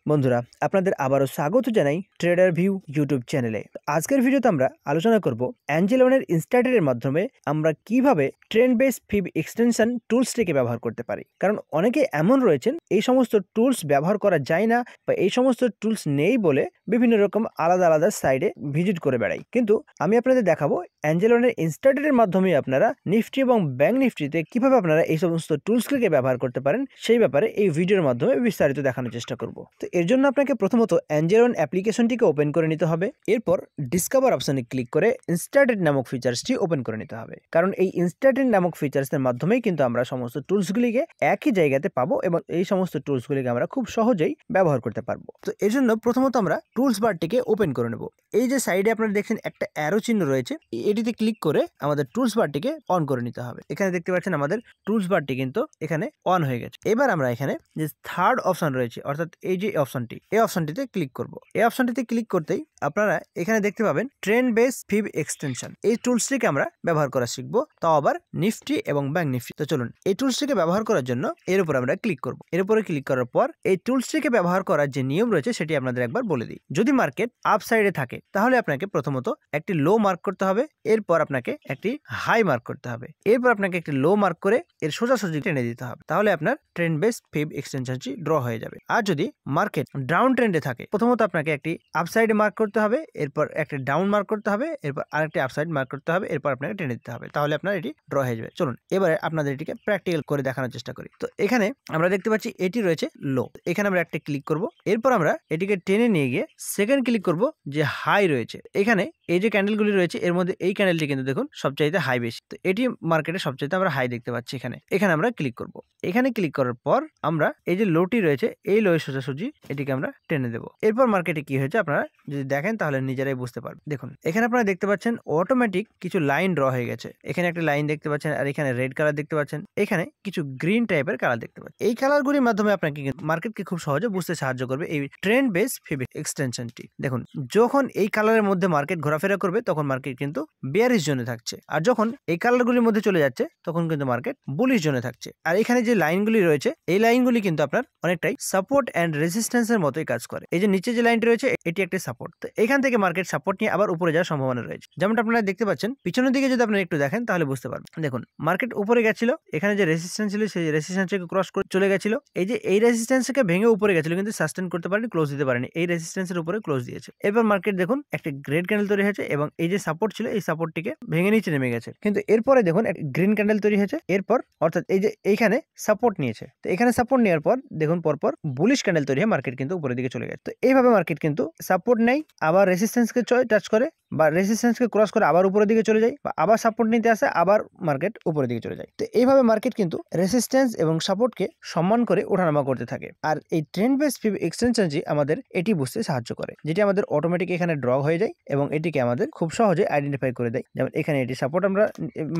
বন্ধুরা আপনাদের আবারও স্বাগত জানাই ট্রেডার ভিউ ইউটিউব চ্যানেলে। আজকের ভিডিওতে আমরা আলোচনা করব অ্যাঞ্জেল ওয়ানের ইনস্টাটের মাধ্যমে আমরা কিভাবে ট্রেন্ড বেস ফিব এক্সটেনশন টুলসটিকে ব্যবহার করতে পারি। কারণ অনেকে এমন রয়েছেন এই সমস্ত টুলস ব্যবহার করা যায় না বা এই সমস্ত টুলস নেই বলে বিভিন্ন রকম আলাদা আলাদা সাইডে ভিজিট করে বেড়াই। কিন্তু আমি আপনাদের দেখাবো অ্যাঞ্জেল ওয়ানের ইনস্টাটের মাধ্যমে আপনারা নিফটি এবং ব্যাংক নিফটিতে কিভাবে আপনারা এই সমস্ত টুলসগুলিকে ব্যবহার করতে পারেন সেই ব্যাপারে এই ভিডিওর মাধ্যমে বিস্তারিত দেখানোর চেষ্টা করব। তো এর জন্য আপনাকে প্রথমত অ্যাঞ্জেল ওয়ান অ্যাপ্লিকেশনটিকে ওপেন করে নিতে হবে। এরপর ডিসকভার অপশনে ক্লিক করে ইনস্টাটেড নামক ফিচার্সটি ওপেন করে নিতে হবে। কারণ এই ইনস্টাটেড নামক ফিচার্সের মাধ্যমেই কিন্তু আমরা সমস্ত টুলসগুলিকে একই জায়গাতে পাবো এবং এই সমস্ত টুলসগুলিকে আমরা খুব সহজেই ব্যবহার করতে পারবো। তো এর জন্য প্রথমত আমরা টুলস বারটিকে ওপেন করে নেব। এই যে সাইডে আপনারা দেখছেন একটা অ্যারো চিহ্ন রয়েছে, এটিতে ক্লিক করে আমাদের টুলস বারটিকে অন করে নিতে হবে। এখানে দেখতে পাচ্ছেন আমাদের টুলস বারটি কিন্তু এখানে অন হয়ে গেছে। এবার আমরা এখানে যে থার্ড অপশন রয়েছে অর্থাৎ এই যে অপশনটি, এই অপশনটিতে ক্লিক করব। এই অপশনটিতে ক্লিক করতেই আপনারা এখানে দেখতে পাবেন ট্রেন্ড বেস ফিব এক্সটেনশন। এই টুলসটিকে আমরা ব্যবহার করা শিখবো, তাও আবার নিফটি এবং ব্যাংক নিফটি। তো চলুন এই টুলসটিকে ব্যবহার করার জন্য এর উপর আমরা ক্লিক করব। এর উপরে ক্লিক করার পর এই টুলসটিকে ব্যবহার করার যে নিয়ম রয়েছে সেটি আপনাদের একবার বলে দিই। যদি মার্কেট আপ সাইডে থাকে তাহলে আপনাকে প্রথমত একটি লো মার্ক করতে হবে, এরপর আপনাকে একটি হাই মার্ক করতে হবে, এরপর আপনাকে একটি লো মার্ক করে এর সোজাসুজি টেনে দিতে হবে। তাহলে আপনার ট্রেন্ড বেস ফিব এক্সটেনশনটি ড্র হয়ে যাবে। আর যদি মার্কেট ডাউন ট্রেন্ডে থাকে প্রথমত আপনাকে একটি আপসাইডে মার্ক করতে হবে, এরপর একটি ডাউন মার্ক করতে হবে, এরপর আরেকটি আপসাইড মার্ক করতে হবে, এরপর আপনাকে টেনে দিতে হবে। তাহলে আপনার এটি ড্র হয়ে যাবে। চলুন এবারে আপনাদের এটিকে প্র্যাকটিক্যাল করে দেখানোর চেষ্টা করি। তো এখানে আমরা দেখতে পাচ্ছি এটি রয়েছে লো, এখানে আমরা একটা ক্লিক করব। এরপর আমরা এটিকে টেনে নিয়ে গিয়ে সেকেন্ড ক্লিক করব যে হাই রয়েছে। এখানে এই যে ক্যান্ডেলগুলি রয়েছে এর মধ্যে এই ক্যান্ডেলটি কিন্তু দেখুন সবচাইতে হাই বেশি। তো এটি মার্কেটে সবচাইতে আমরা হাই দেখতে পাচ্ছি। এখানে আমরা ক্লিক করব। এখানে ক্লিক করার পর আমরা এই যে লোটি রয়েছে এই লো সোজাসুজি এটিকে আমরা টেনে দেবো। এরপর মার্কেটে কি হয়েছে আপনারা যদি দেখেন তাহলে নিজেরাই বুঝতে পারবেন। দেখুন এখানে আপনারা দেখতে পাচ্ছেন অটোমেটিক কিছু লাইন ড্র হয়ে গেছে। এখানে একটা লাইন দেখতে পাচ্ছেন আর এখানে রেড কালার দেখতে পাচ্ছেন, এখানে কিছু গ্রিন টাইপের কালার দেখতে পাচ্ছেন। এই কালারগুলির মাধ্যমে আপনাকে মার্কেটকে খুব সহজে বুঝতে সাহায্য করবে এই ট্রেন্ড বেস ফিব এক্সটেনশনটি। দেখুন যখন এই কালারের মধ্যে মার্কেট ঘোরাফেরা করবে তখন মার্কেট কিন্তু বেয়ারিশ জোনে থাকছে, আর যখন এই কালারগুলির মধ্যে চলে যাচ্ছে তখন কিন্তু মার্কেট বুলিশ জোনে থাকছে। আর এখানে যে লাইনগুলি রয়েছে এই লাইনগুলি কিন্তু আপনার অনেকটাই সাপোর্ট এন্ড রেজিস্ট্যান্সের মতোই কাজ করে। এই যে নিচে যে লাইনটি রয়েছে এটি একটি সাপোর্ট। তো এখান থেকে মার্কেট সাপোর্ট নিয়ে আবার উপরে যাওয়ার সম্ভাবনা রয়েছে। যেমনটা আপনারা দেখতে পাচ্ছেন পিছনের দিকে যদি আপনারা একটু দেখেন তাহলে বুঝতে পারবেন। দেখুন মার্কেট উপরে গেছিল, এখানে যে রেজিস্ট্যান্স ছিল সেই রেজিস্ট্যান্সকে ক্রস করে চলে গেছিল। এই যে এই রেজিস্ট্যান্সকে ভেঙে উপরে গেছিল কিন্তু সাস্টেন করতে পারেনি, ক্লোজ দিতে পারেনি, এই রেজিস্ট্যান্সের উপরে ক্লোজ দিয়েছে। এরপর মার্কেট দেখুন একটা গ্রেড ক্যান্ডেল তৈরি হয়েছে এবং এই যে সাপোর্ট ছিল এই সাপোর্টটিকে ভেঙে নিচে নেমে গেছে। কিন্তু এরপরে দেখুন একটা গ্রিন ক্যান্ডেল তৈরি হয়েছে, এরপর অর্থাৎ এই যে এইখানে সাপোর্ট নিয়েছে। তো এখানে সাপোর্ট নেওয়ার পর দেখুন পরপর বুলিশ ক্যান্ডেল তৈরি হয়ে মার্কেট কিন্তু উপরের দিকে চলে গেছে। তো এইভাবে মার্কেট কিন্তু সাপোর্ট নেই, আবার রেজিস্ট্যান্সকে টাচ করে বা রেজিস্ট্যান্সকে ক্রস করে আবার উপরের দিকে চলে যায়, বা আবার সাপোর্ট নিতে আসে আবার মার্কেট উপরের দিকে চলে যায়। তো এইভাবে মার্কেট কিন্তু রেজিস্ট্যান্স এবং সাপোর্টকে সম্মান করে ওঠানামা করতে থাকে। আর এই ট্রেন্ড বেস ফিব এক্সটেনশনটি আমাদের এটি বুঝতে সাহায্য করে, যেটি আমাদের অটোমেটিক এখানে ড্র হয়ে যায় এবং এটিকে আমাদের খুব সহজে আইডেন্টিফাই করে দেয়। যেমন এখানে এটি সাপোর্ট আমরা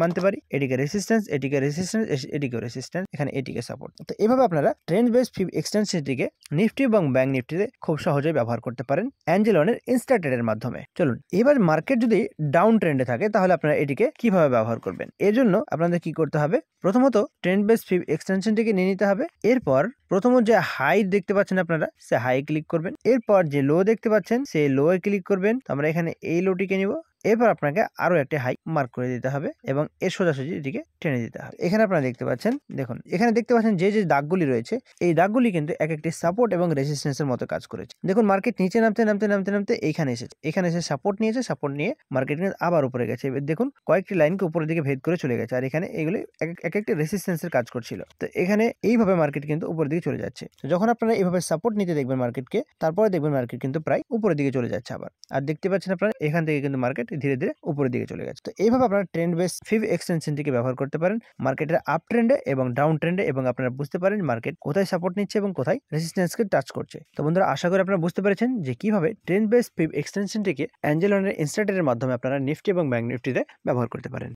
মানতে পারি, এটিকে রেজিস্ট্যান্স, এটিকে রেজিস্ট্যান্স, এটিকে রেজিস্ট্যান্স, এখানে এটিকে সাপোর্ট। তো এইভাবে আপনারা ট্রেন্ড বেস ফিব এক্সটেনশনটিকে নিফটি এবং ব্যাংক নিফটিতে খুব সহজেই ব্যবহার করতে পারেন অ্যাঞ্জেল ওয়ানের ইনস্টাটেডের মাধ্যমে। চলুন এবার মার্কেট যদি ডাউন ট্রেন্ডে থাকে তাহলে আপনারা এটিকে কিভাবে ব্যবহার করবেন। এর জন্য আপনাদের কি করতে হবে, প্রথমত ট্রেন্ড বেস ফিব এক্সটেনশনটিকে নিয়ে নিতে হবে। এরপর প্রথম যে হাই দেখতে পাচ্ছেন আপনারা সে হাই ক্লিক করবেন, এরপর যে লো দেখতে পাচ্ছেন সেই লো এ ক্লিক করবেন। আমরা এখানে এই লোটিকে নিব, এরপর আপনাকে আরো একটা হাই মার্ক করে দিতে হবে এবং এর সোজাসুজি এটিকে টেনে দিতে হবে। এখানে আপনারা দেখতে পাচ্ছেন, দেখুন এখানে দেখতে পাচ্ছেন যে যে দাগগুলি রয়েছে এই দাগগুলি কিন্তু এক একটি সাপোর্ট এবং রেজিস্ট্যান্সের মতো কাজ করেছে। দেখুন মার্কেট নিচে নামতে নামতে নামতে নামতে এইখানে এসেছে, এখানে এসে সাপোর্ট নিয়েছে, সাপোর্ট নিয়ে মার্কেট কিন্তু আবার উপরে গেছে। এবার দেখুন কয়েকটি লাইনকে উপরের দিকে ভেদ করে চলে গেছে, আর এখানে এগুলি এক একটি রেজিস্ট্যান্সের কাজ করছিল। তো এখানে এইভাবে মার্কেট কিন্তু উপরের দিকে চলে যাচ্ছে। তো যখন আপনারা এইভাবে সাপোর্ট নিতে দেখবেন মার্কেটকে, তারপরে দেখবেন মার্কেট কিন্তু প্রায় উপরের দিকে চলে যাচ্ছে আবার। আর দেখতে পাচ্ছেন আপনারা এখান থেকে কিন্তু মার্কেট ধীরে ধীরে উপরের দিকে চলে গেছে। তো এইভাবে আপনারা ট্রেন্ড বেস ফিব এক্সটেনশনটিকে ব্যবহার করতে পারেন মার্কেটের আপ ট্রেন্ডে এবং ডাউন ট্রেন্ডে, এবং আপনারা বুঝতে পারেন মার্কেট কোথায় সাপোর্ট নিচ্ছে এবং কোথায় রেজিস্ট্যান্সকে টাচ করছে। তো বন্ধুরা আশা করি আপনারা বুঝতে পেরেছেন যে কিভাবে ট্রেন্ড বেস ফিব এক্সটেনশনটিকে অ্যাঞ্জেল ওয়ানের ইনস্টাটেডের মাধ্যমে আপনারা নিফটি এবং ব্যাংক নিফটিতে ব্যবহার করতে পারেন।